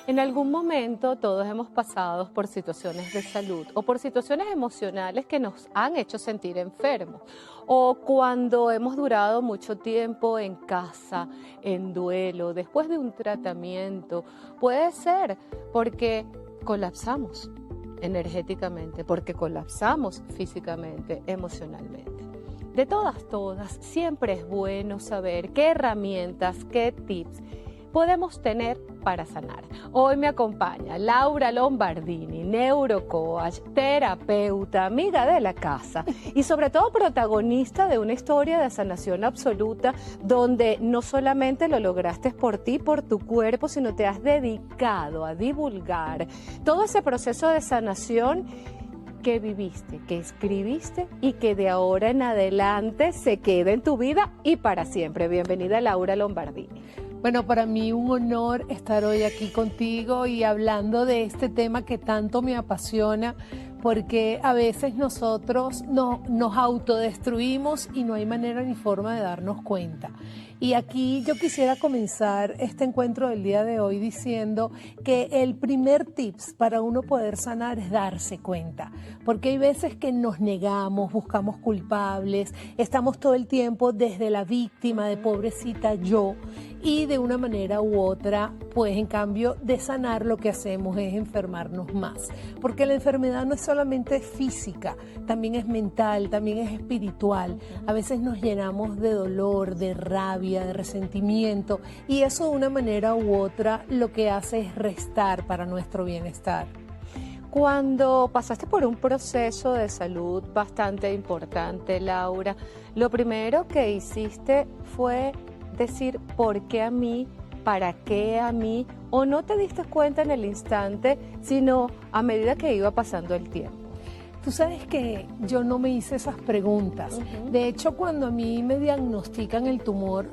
En algún momento todos hemos pasado por situaciones de salud o por situaciones emocionales que nos han hecho sentir enfermos, o cuando hemos durado mucho tiempo en casa, en duelo, después de un tratamiento. Puede ser porque colapsamos energéticamente, porque colapsamos físicamente, emocionalmente. De todas, siempre es bueno saber qué herramientas, qué tips podemos tener para sanar. Hoy me acompaña Laura Lombardini, neurocoach, terapeuta, amiga de la casa y sobre todo protagonista de una historia de sanación absoluta donde no solamente lo lograste por ti, por tu cuerpo, sino te has dedicado a divulgar todo ese proceso de sanación que viviste, que escribiste y que de ahora en adelante se queda en tu vida y para siempre. Bienvenida Laura Lombardini. Bueno, para mí un honor estar hoy aquí contigo y hablando de este tema que tanto me apasiona, porque a veces nosotros nos autodestruimos y no hay manera ni forma de darnos cuenta. Y aquí yo quisiera comenzar este encuentro del día de hoy diciendo que el primer tips para uno poder sanar es darse cuenta, porque hay veces que nos negamos, buscamos culpables, estamos todo el tiempo desde la víctima de pobrecita yo, y de una manera u otra, pues en cambio de sanar lo que hacemos es enfermarnos más, porque la enfermedad no es solamente física, también es mental, también es espiritual. A veces nos llenamos de dolor, de rabia, de resentimiento, y eso de una manera u otra lo que hace es restar para nuestro bienestar. Cuando pasaste por un proceso de salud bastante importante, Laura, lo primero que hiciste fue decir, ¿por qué a mí? ¿Para qué a mí? ¿O no te diste cuenta en el instante, sino a medida que iba pasando el tiempo? Tú sabes que yo no me hice esas preguntas. De hecho, cuando a mí me diagnostican el tumor,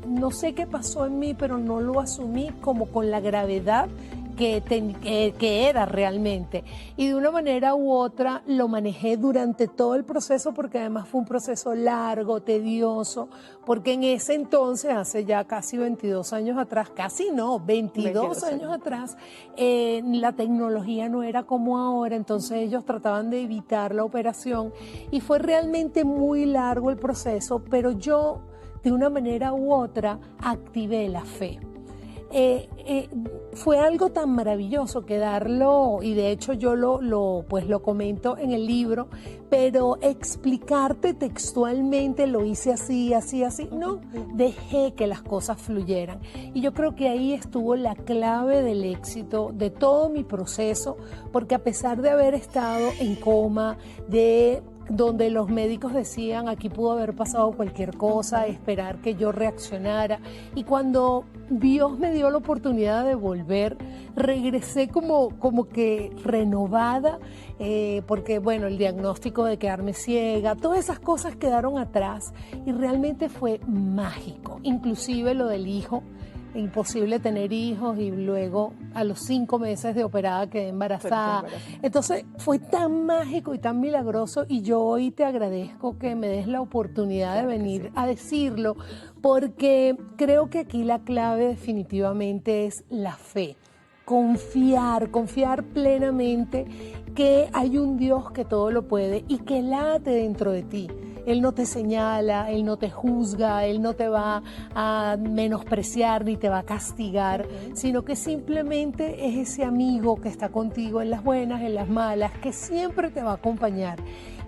no sé qué pasó en mí, pero no lo asumí como con la gravedad que era realmente, y de una manera u otra lo manejé durante todo el proceso, porque además fue un proceso largo, tedioso, porque en ese entonces, hace ya casi 22 años atrás, casi no, 22 años atrás, la tecnología no era como ahora, entonces ellos trataban de evitar la operación y fue realmente muy largo el proceso, pero yo de una manera u otra activé la fe. Fue algo tan maravilloso quedarlo, y de hecho yo lo comento en el libro, pero explicarte textualmente lo hice así, no, dejé que las cosas fluyeran. Y yo creo que ahí estuvo la clave del éxito de todo mi proceso, porque a pesar de haber estado en coma, donde los médicos decían aquí pudo haber pasado cualquier cosa, esperar que yo reaccionara, y cuando Dios me dio la oportunidad de volver, regresé como que renovada, porque bueno, el diagnóstico de quedarme ciega, todas esas cosas quedaron atrás y realmente fue mágico, inclusive lo del hijo. Imposible tener hijos, y luego a los 5 meses de operada quedé embarazada. Entonces fue tan mágico y tan milagroso, y yo hoy te agradezco que me des la oportunidad de venir a decirlo, porque creo que aquí la clave definitivamente es la fe. Confiar plenamente que hay un Dios que todo lo puede y que late dentro de ti. Él no te señala, Él no te juzga, Él no te va a menospreciar ni te va a castigar, sino que simplemente es ese amigo que está contigo en las buenas, en las malas, que siempre te va a acompañar.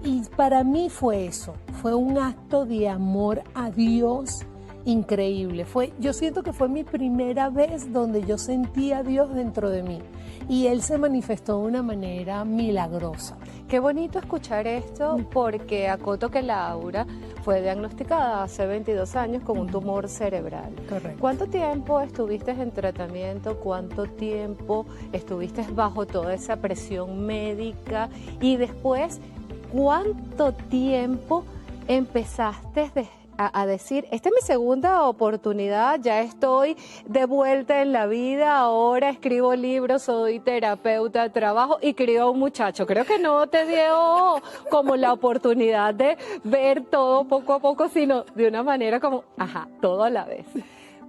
Y para mí fue eso, fue un acto de amor a Dios increíble. Yo siento que fue mi primera vez donde yo sentí a Dios dentro de mí, y Él se manifestó de una manera milagrosa. Qué bonito escuchar esto, porque acoto que Laura fue diagnosticada hace 22 años con un tumor cerebral. Correcto. ¿Cuánto tiempo estuviste en tratamiento? ¿Cuánto tiempo estuviste bajo toda esa presión médica? Y después, ¿cuánto tiempo empezaste a decir, esta es mi segunda oportunidad, ya estoy de vuelta en la vida, ahora escribo libros, soy terapeuta, trabajo y crío a un muchacho? Creo que no te dio como la oportunidad de ver todo poco a poco, sino de una manera como, todo a la vez.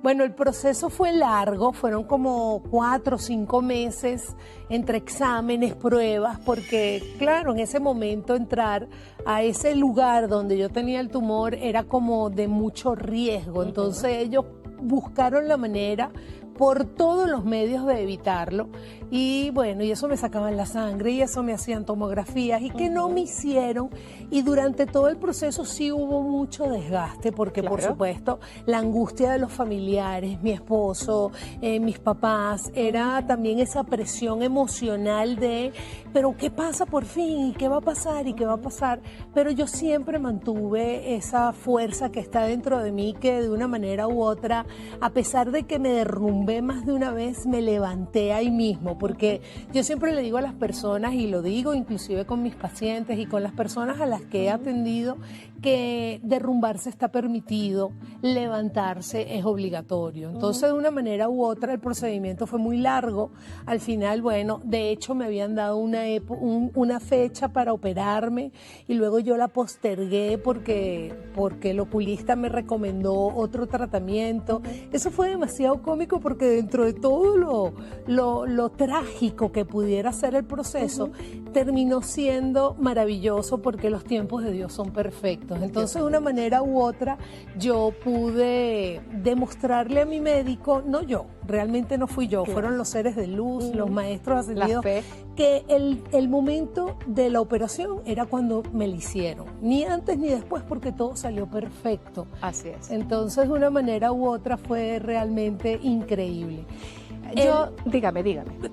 Bueno, el proceso fue largo, fueron como 4 o 5 meses entre exámenes, pruebas, porque claro, en ese momento entrar a ese lugar donde yo tenía el tumor era como de mucho riesgo, entonces ellos buscaron la manera por todos los medios de evitarlo y bueno, y eso me sacaban la sangre y eso me hacían tomografías y que no me hicieron y durante todo el proceso sí hubo mucho desgaste porque por supuesto la angustia de los familiares, mi esposo, mis papás, era también esa presión emocional de pero ¿qué pasa por fin? ¿Y qué va a pasar? ¿Y qué va a pasar? Pero yo siempre mantuve esa fuerza que está dentro de mí que de una manera u otra, a pesar de que me derrumbé más de una vez, me levanté ahí mismo, porque yo siempre le digo a las personas, y lo digo inclusive con mis pacientes y con las personas a las que he atendido, que derrumbarse está permitido, levantarse es obligatorio. Entonces, de una manera u otra, el procedimiento fue muy largo. Al final, bueno, de hecho me habían dado una fecha para operarme y luego yo la postergué porque el oculista me recomendó otro tratamiento. Eso fue demasiado cómico porque dentro de todo lo trágico que pudiera ser el proceso, terminó siendo maravilloso porque los tiempos de Dios son perfectos. Entonces, de una manera u otra, yo pude demostrarle a mi médico, no yo, realmente no fui yo, fueron los seres de luz, los maestros ascendidos, que el momento de la operación era cuando me la hicieron, ni antes ni después porque todo salió perfecto. Así es. Entonces, de una manera u otra fue realmente increíble. Dígame.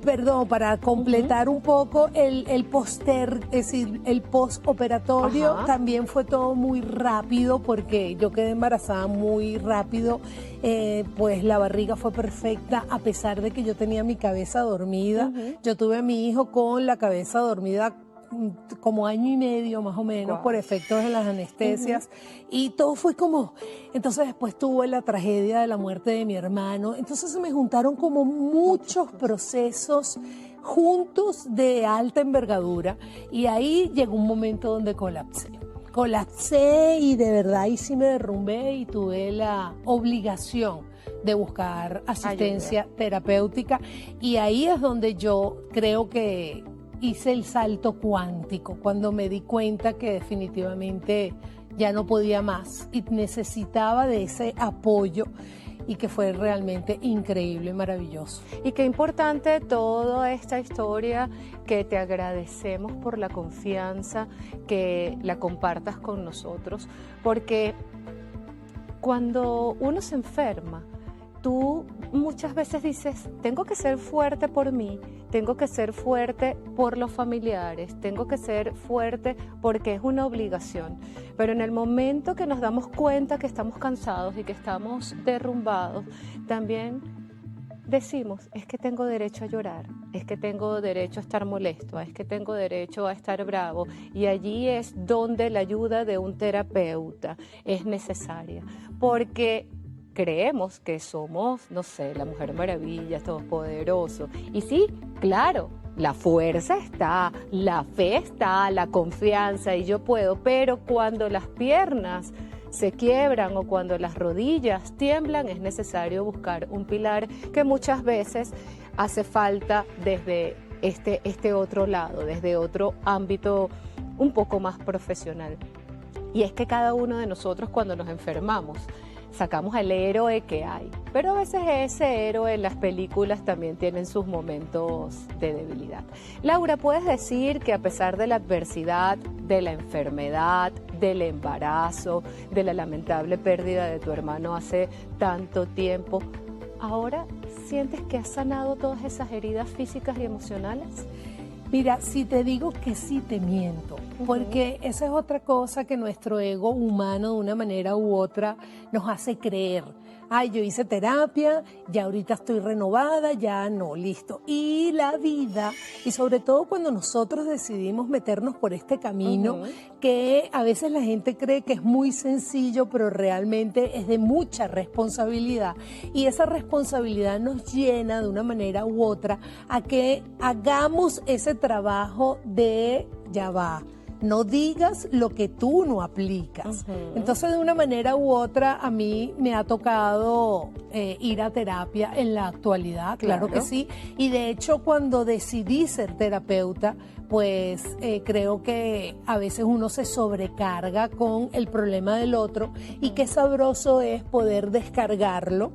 Perdón, para completar un poco el es decir, el postoperatorio también fue todo muy rápido porque yo quedé embarazada muy rápido, pues la barriga fue perfecta a pesar de que yo tenía mi cabeza dormida. Yo tuve a mi hijo con la cabeza dormida como año y medio más o menos por efectos de las anestesias y todo fue como, entonces después tuve la tragedia de la muerte de mi hermano, entonces se me juntaron como muchos procesos juntos de alta envergadura y ahí llegó un momento donde colapsé y de verdad ahí sí me derrumbé y tuve la obligación de buscar asistencia terapéutica y ahí es donde yo creo que hice el salto cuántico cuando me di cuenta que definitivamente ya no podía más y necesitaba de ese apoyo y que fue realmente increíble, maravilloso. Y qué importante toda esta historia, que te agradecemos por la confianza, que la compartas con nosotros, porque cuando uno se enferma, tú muchas veces dices, tengo que ser fuerte por mí, tengo que ser fuerte por los familiares, tengo que ser fuerte porque es una obligación. Pero en el momento que nos damos cuenta que estamos cansados y que estamos derrumbados, también decimos, es que tengo derecho a llorar, es que tengo derecho a estar molesto, es que tengo derecho a estar bravo. Y allí es donde la ayuda de un terapeuta es necesaria, porque creemos que somos, no sé, la Mujer Maravilla, todopoderoso. Y sí, claro, la fuerza está, la fe está, la confianza y yo puedo, pero cuando las piernas se quiebran o cuando las rodillas tiemblan, es necesario buscar un pilar que muchas veces hace falta desde este otro lado, desde otro ámbito un poco más profesional. Y es que cada uno de nosotros cuando nos enfermamos, sacamos al héroe que hay, pero a veces ese héroe en las películas también tienen sus momentos de debilidad. Laura, ¿puedes decir que a pesar de la adversidad, de la enfermedad, del embarazo, de la lamentable pérdida de tu hermano hace tanto tiempo, ahora sientes que has sanado todas esas heridas físicas y emocionales? Mira, si te digo que sí, te miento, porque esa es otra cosa que nuestro ego humano de una manera u otra nos hace creer. Ay, yo hice terapia, ya ahorita estoy renovada, ya no, listo. Y la vida, y sobre todo cuando nosotros decidimos meternos por este camino, que a veces la gente cree que es muy sencillo, pero realmente es de mucha responsabilidad. Y esa responsabilidad nos llena de una manera u otra a que hagamos ese trabajo de, ya va, No digas lo que tú no aplicas. Entonces, de una manera u otra, a mí me ha tocado ir a terapia en la actualidad, claro que sí. Y de hecho, cuando decidí ser terapeuta, pues creo que a veces uno se sobrecarga con el problema del otro y qué sabroso es poder descargarlo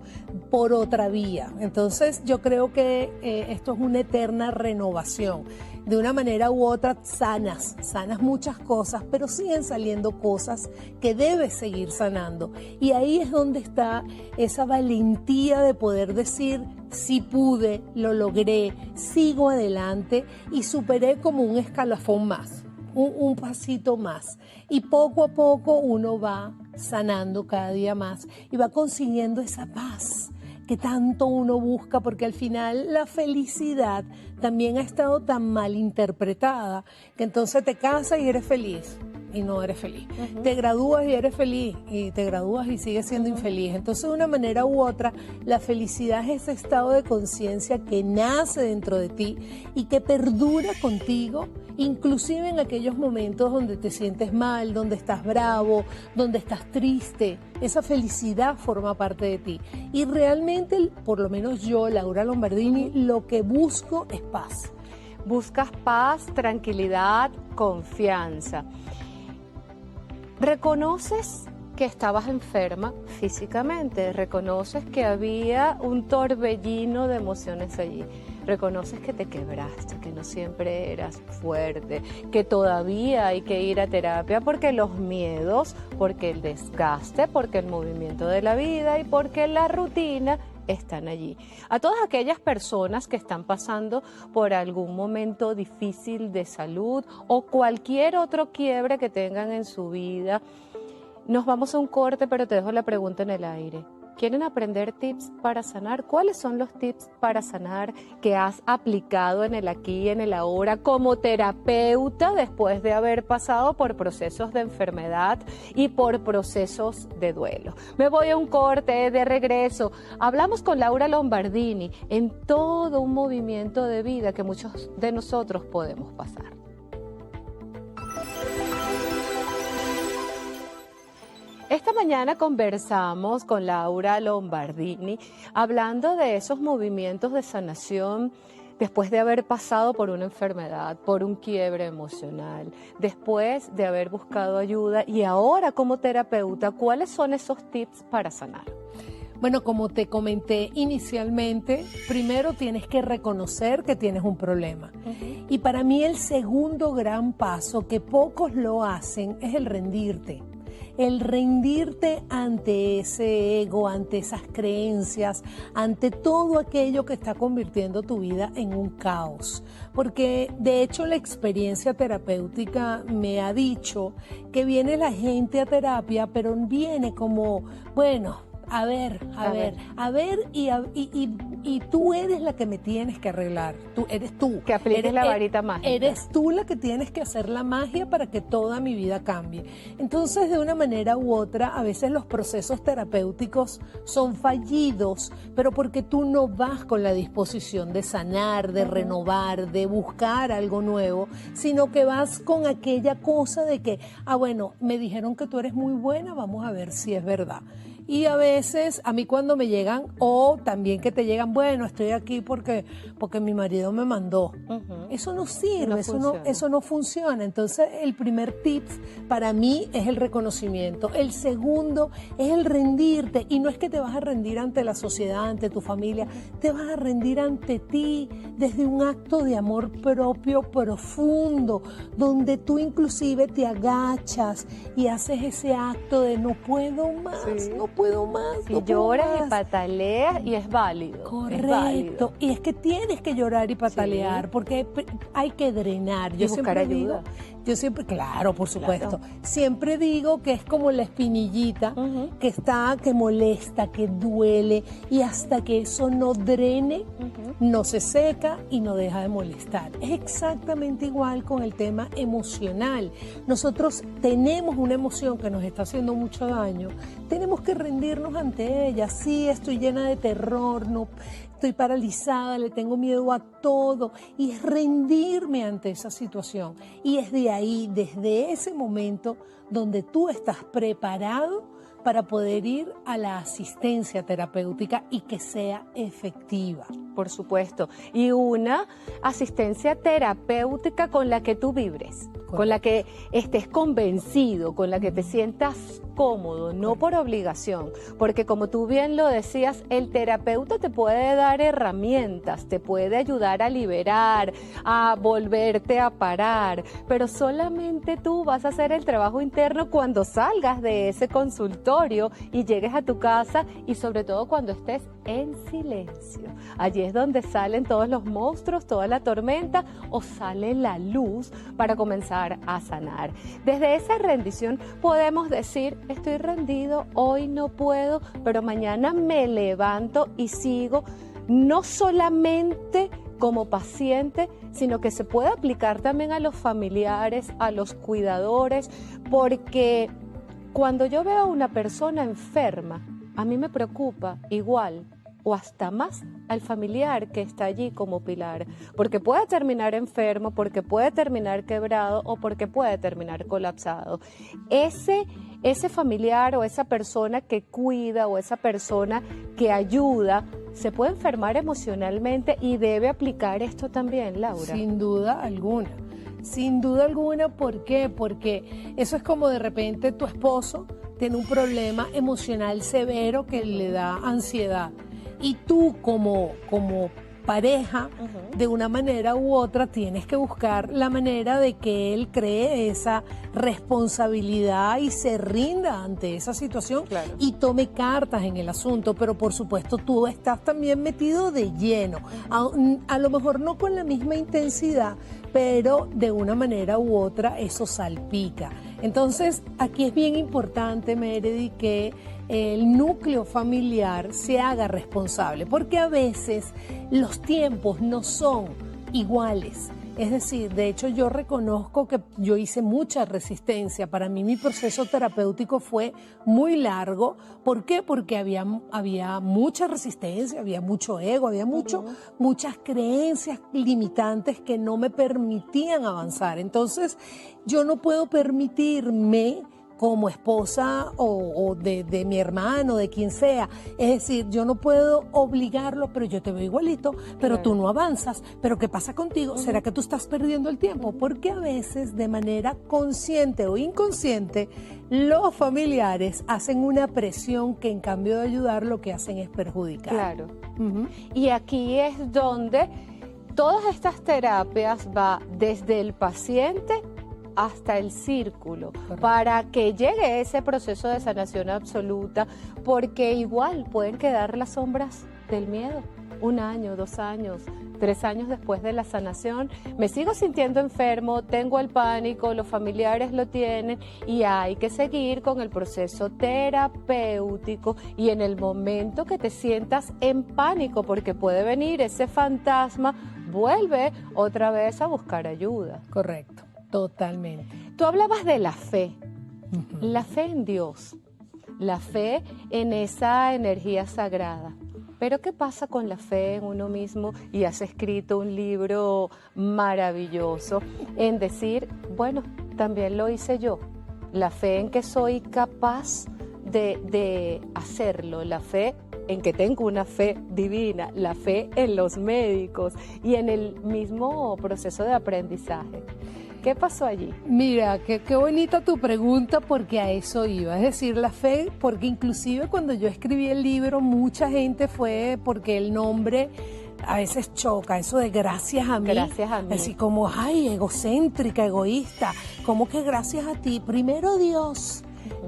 por otra vía. Entonces yo creo que esto es una eterna renovación. De una manera u otra sanas muchas cosas, pero siguen saliendo cosas que debes seguir sanando. Y ahí es donde está esa valentía de poder decir, sí pude, lo logré, sigo adelante y superé como un escalafón más, un pasito más. Y poco a poco uno va sanando cada día más y va consiguiendo esa paz que tanto uno busca, porque al final la felicidad también ha estado tan mal interpretada que entonces te casas y eres feliz y no eres feliz. Te gradúas y eres feliz y te gradúas y sigues siendo infeliz. Entonces, de una manera u otra, la felicidad es ese estado de conciencia que nace dentro de ti y que perdura contigo, inclusive en aquellos momentos donde te sientes mal, donde estás bravo, donde estás triste. Esa felicidad forma parte de ti. Y realmente, por lo menos yo, Laura Lombardini, lo que busco es paz. Buscas paz, tranquilidad, confianza. ¿Reconoces que estabas enferma físicamente? ¿Reconoces que había un torbellino de emociones allí? ¿Reconoces que te quebraste, que no siempre eras fuerte, que todavía hay que ir a terapia porque los miedos, porque el desgaste, porque el movimiento de la vida y porque la rutina están allí? A todas aquellas personas que están pasando por algún momento difícil de salud o cualquier otro quiebre que tengan en su vida, nos vamos a un corte, pero te dejo la pregunta en el aire. ¿Quieren aprender tips para sanar? ¿Cuáles son los tips para sanar que has aplicado en el aquí y en el ahora como terapeuta después de haber pasado por procesos de enfermedad y por procesos de duelo? Me voy a un corte, de regreso. Hablamos con Laura Lombardini en todo un movimiento de vida que muchos de nosotros podemos pasar. Esta mañana conversamos con Laura Lombardini hablando de esos movimientos de sanación después de haber pasado por una enfermedad, por un quiebre emocional, después de haber buscado ayuda y ahora como terapeuta, ¿cuáles son esos tips para sanar? Bueno, como te comenté inicialmente, primero tienes que reconocer que tienes un problema. Y para mí el segundo gran paso, que pocos lo hacen, es el rendirte. El rendirte ante ese ego, ante esas creencias, ante todo aquello que está convirtiendo tu vida en un caos. Porque de hecho la experiencia terapéutica me ha dicho que viene la gente a terapia, pero viene como, bueno, a ver, y tú eres la que me tienes que arreglar, eres tú. Que apliques la varita mágica. Eres tú la que tienes que hacer la magia para que toda mi vida cambie. Entonces, de una manera u otra, a veces los procesos terapéuticos son fallidos, pero porque tú no vas con la disposición de sanar, de renovar, de buscar algo nuevo, sino que vas con aquella cosa de que, bueno, me dijeron que tú eres muy buena, vamos a ver si es verdad. Y a veces, a mí cuando me llegan, o también que te llegan, bueno, estoy aquí porque mi marido me mandó. Eso no sirve, eso no funciona. Entonces, el primer tip para mí es el reconocimiento. El segundo es el rendirte. Y no es que te vas a rendir ante la sociedad, ante tu familia, te vas a rendir ante ti desde un acto de amor propio profundo, donde tú inclusive te agachas y haces ese acto de no puedo más, no puedo más. Y lloras y pataleas y es válido. Correcto. Es válido. Y es que tienes que llorar y patalear porque hay que drenar. Y buscar ayuda. Yo siempre, claro, por supuesto. Claro. Siempre digo que es como la espinillita que molesta, que duele y hasta que eso no drene, no se seca y no deja de molestar. Es exactamente igual con el tema emocional. Nosotros tenemos una emoción que nos está haciendo mucho daño. Tenemos que rendirnos ante ella. Sí, estoy llena de terror, no. estoy paralizada, le tengo miedo a todo, y es rendirme ante esa situación. Y es de ahí, desde ese momento, donde tú estás preparado para poder ir a la asistencia terapéutica y que sea efectiva. Por supuesto. Y una asistencia terapéutica con la que tú vibres, correcto, con la que estés convencido, con la que te sientas cómodo, no por obligación. Porque como tú bien lo decías, el terapeuta te puede dar herramientas, te puede ayudar a liberar, a volverte a parar, pero solamente tú vas a hacer el trabajo interno cuando salgas de ese consultorio y llegues a tu casa, y sobre todo cuando estés en silencio. Allí es donde salen todos los monstruos, toda la tormenta, o sale la luz para comenzar a sanar. Desde esa rendición podemos decir: estoy rendido, hoy no puedo, pero mañana me levanto y sigo, no solamente como paciente, sino que se puede aplicar también a los familiares, a los cuidadores, porque cuando yo veo a una persona enferma, a mí me preocupa igual o hasta más al familiar que está allí como pilar, porque puede terminar enfermo, porque puede terminar quebrado o porque puede terminar colapsado. Ese familiar o esa persona que cuida o esa persona que ayuda se puede enfermar emocionalmente y debe aplicar esto también, Laura. Sin duda alguna. Sin duda alguna, ¿por qué? Porque eso es como de repente tu esposo tiene un problema emocional severo que le da ansiedad. Y tú como pareja, de una manera u otra, tienes que buscar la manera de que él cree esa responsabilidad y se rinda ante esa situación, claro, y tome cartas en el asunto. Pero por supuesto tú estás también metido de lleno, a lo mejor no con la misma intensidad, pero de una manera u otra eso salpica. Entonces aquí es bien importante, Meredith, que el núcleo familiar se haga responsable, porque a veces los tiempos no son iguales. Es decir, de hecho yo reconozco que yo hice mucha resistencia. Para mí mi proceso terapéutico fue muy largo. ¿Por qué? Porque había mucha resistencia, había mucho ego, había muchas creencias limitantes que no me permitían avanzar. Entonces yo no puedo permitirme, como esposa o de mi hermano, de quien sea. Es decir, yo no puedo obligarlo, pero yo te veo igualito, pero claro, tú no avanzas. ¿Pero qué pasa contigo? ¿Será que tú estás perdiendo el tiempo? Porque a veces, de manera consciente o inconsciente, los familiares hacen una presión que en cambio de ayudar, lo que hacen es perjudicar. Claro. Y aquí es donde todas estas terapias va desde el paciente hasta el círculo, correcto, para que llegue ese proceso de sanación absoluta, porque igual pueden quedar las sombras del miedo. 1 año, 2 años, 3 años después de la sanación, me sigo sintiendo enfermo, tengo el pánico, los familiares lo tienen, y hay que seguir con el proceso terapéutico. Y en el momento que te sientas en pánico, porque puede venir ese fantasma, vuelve otra vez a buscar ayuda. Correcto. Totalmente. Tú hablabas de la fe, la fe en Dios, la fe en esa energía sagrada. Pero ¿qué pasa con la fe en uno mismo? Y has escrito un libro maravilloso en decir, bueno, también lo hice yo. La fe en que soy capaz de hacerlo, la fe en que tengo una fe divina, la fe en los médicos y en el mismo proceso de aprendizaje. ¿Qué pasó allí? Mira, qué bonita tu pregunta, porque a eso iba. Es decir, la fe, porque inclusive cuando yo escribí el libro, mucha gente fue porque el nombre a veces choca, eso de gracias a mí. Gracias a mí. Así como, ay, egocéntrica, egoísta. ¿Cómo que gracias a ti? Primero Dios.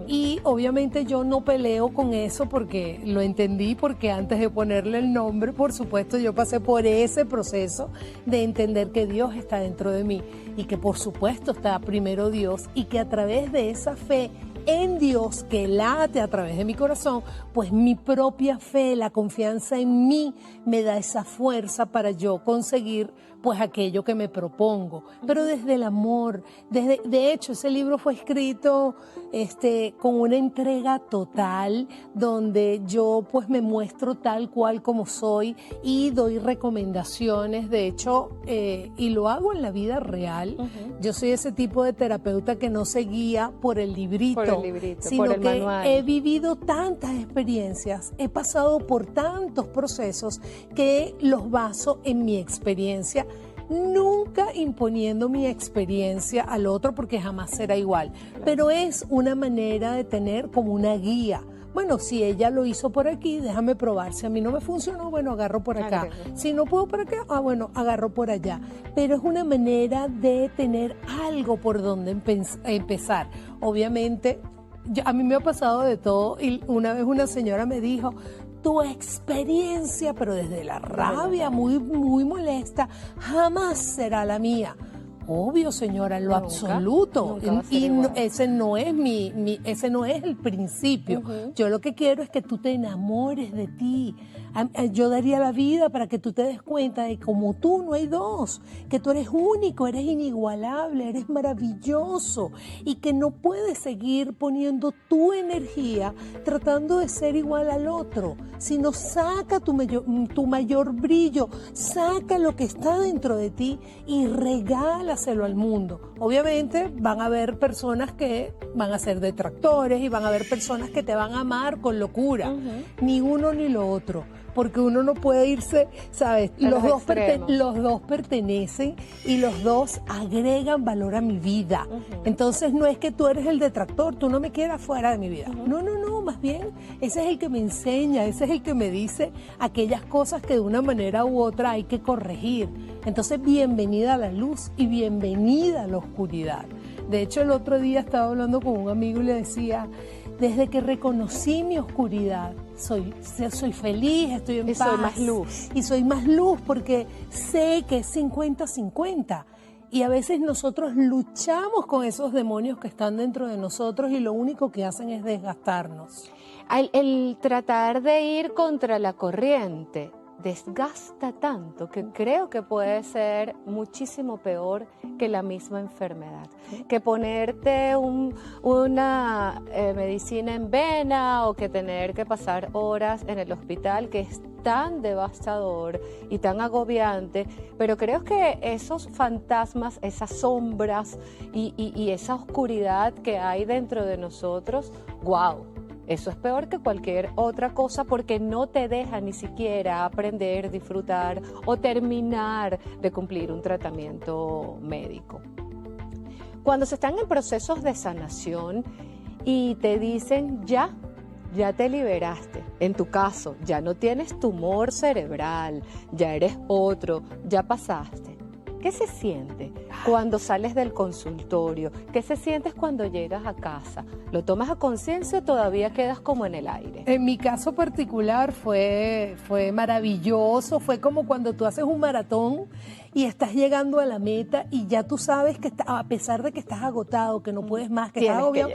Y obviamente yo no peleo con eso porque lo entendí, porque antes de ponerle el nombre, por supuesto, yo pasé por ese proceso de entender que Dios está dentro de mí y que por supuesto está primero Dios, y que a través de esa fe en Dios que late a través de mi corazón, pues mi propia fe, la confianza en mí me da esa fuerza para yo conseguir pues aquello que me propongo, pero desde el amor. De hecho, ese libro fue escrito con una entrega total, donde yo pues me muestro tal cual como soy y doy recomendaciones. De hecho, y lo hago en la vida real. Yo soy ese tipo de terapeuta que no se guía por el librito, sino por el que manual. he vivido tantas experiencias, he pasado por tantos procesos que los baso en mi experiencia, nunca imponiendo mi experiencia al otro porque jamás será igual, pero es una manera de tener como una guía. Bueno, si ella lo hizo por aquí, déjame probar. Si a mí no me funcionó, bueno, agarro por acá. Si no puedo por acá, bueno, agarro por allá. Pero es una manera de tener algo por donde empezar. Obviamente, a mí me ha pasado de todo y una vez una señora me dijo, tu experiencia, pero desde la rabia, muy, muy molesta, jamás será la mía. Obvio, señora, en lo absoluto. Y ese no es ese no es el principio. Yo lo que quiero es que tú te enamores de ti. Yo daría la vida para que tú te des cuenta de que como tú no hay dos, que tú eres único, eres inigualable, eres maravilloso y que no puedes seguir poniendo tu energía tratando de ser igual al otro, sino saca tu mayor brillo, saca lo que está dentro de ti y regálaselo al mundo. Obviamente van a haber personas que van a ser detractores y van a haber personas que te van a amar con locura, ni uno ni lo otro. Porque uno no puede irse, ¿sabes? Los dos pertenecen y los dos agregan valor a mi vida. Entonces no es que tú eres el detractor, tú no me quieras fuera de mi vida. No, más bien ese es el que me enseña, ese es el que me dice aquellas cosas que de una manera u otra hay que corregir. Entonces bienvenida a la luz y bienvenida a la oscuridad. De hecho, el otro día estaba hablando con un amigo y le decía, desde que reconocí mi oscuridad, soy feliz, estoy en paz. Y soy más luz. Y soy más luz porque sé que es 50-50. Y a veces nosotros luchamos con esos demonios que están dentro de nosotros y lo único que hacen es desgastarnos. El tratar de ir contra la corriente desgasta tanto que creo que puede ser muchísimo peor que la misma enfermedad. Que ponerte una medicina en vena o que tener que pasar horas en el hospital, que es tan devastador y tan agobiante, pero creo que esos fantasmas, esas sombras y esa oscuridad que hay dentro de nosotros, ¡wow! Eso es peor que cualquier otra cosa porque no te deja ni siquiera aprender, disfrutar o terminar de cumplir un tratamiento médico. Cuando se están en procesos de sanación y te dicen ya te liberaste, en tu caso ya no tienes tumor cerebral, ya eres otro, ya pasaste. ¿Qué se siente cuando sales del consultorio? ¿Qué se siente cuando llegas a casa? ¿Lo tomas a conciencia o todavía quedas como en el aire? En mi caso particular fue maravilloso, fue como cuando tú haces un maratón y estás llegando a la meta y ya tú sabes que a pesar de que estás agotado, que no puedes más, que estás agobiado,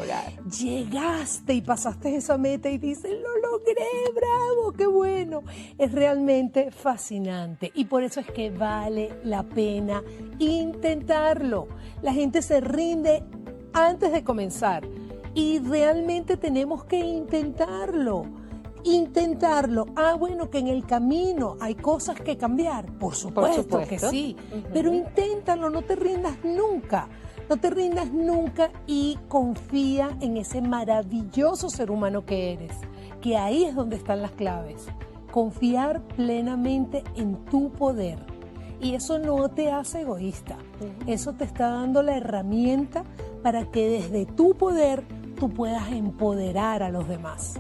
llegaste y pasaste esa meta y dices, lo logré, bravo, qué bueno. Es realmente fascinante y por eso es que vale la pena intentarlo. La gente se rinde antes de comenzar y realmente tenemos que intentarlo. Bueno, que en el camino hay cosas que cambiar, por supuesto que sí, pero inténtalo, no te rindas nunca. No te rindas nunca y confía en ese maravilloso ser humano que eres, que ahí es donde están las claves. Confiar plenamente en tu poder. Y eso no te hace egoísta, eso te está dando la herramienta para que desde tu poder tú puedas empoderar a los demás.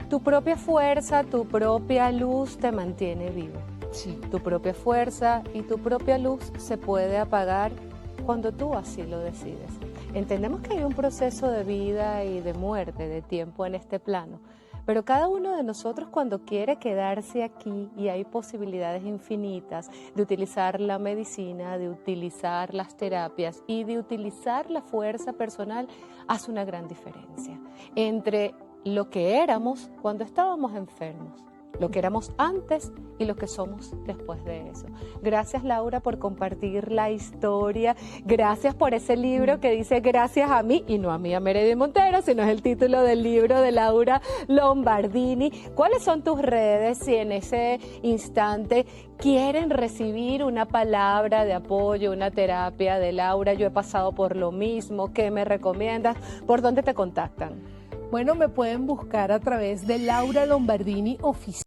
Tu propia fuerza, tu propia luz te mantiene vivo. Sí. Tu propia fuerza y tu propia luz se puede apagar cuando tú así lo decides. Entendemos que hay un proceso de vida y de muerte, de tiempo en este plano, pero cada uno de nosotros cuando quiere quedarse aquí, y hay posibilidades infinitas de utilizar la medicina, de utilizar las terapias y de utilizar la fuerza personal, hace una gran diferencia entre lo que éramos cuando estábamos enfermos, lo que éramos antes y lo que somos después de eso. Gracias, Laura, por compartir la historia. Gracias por ese libro que dice gracias a mí, y no a mí, a Meredith Montero, sino es el título del libro de Laura Lombardini. ¿Cuáles son tus redes si en ese instante quieren recibir una palabra de apoyo, una terapia de Laura? Yo he pasado por lo mismo. ¿Qué me recomiendas? ¿Por dónde te contactan? Bueno, me pueden buscar a través de Laura Lombardini Oficial.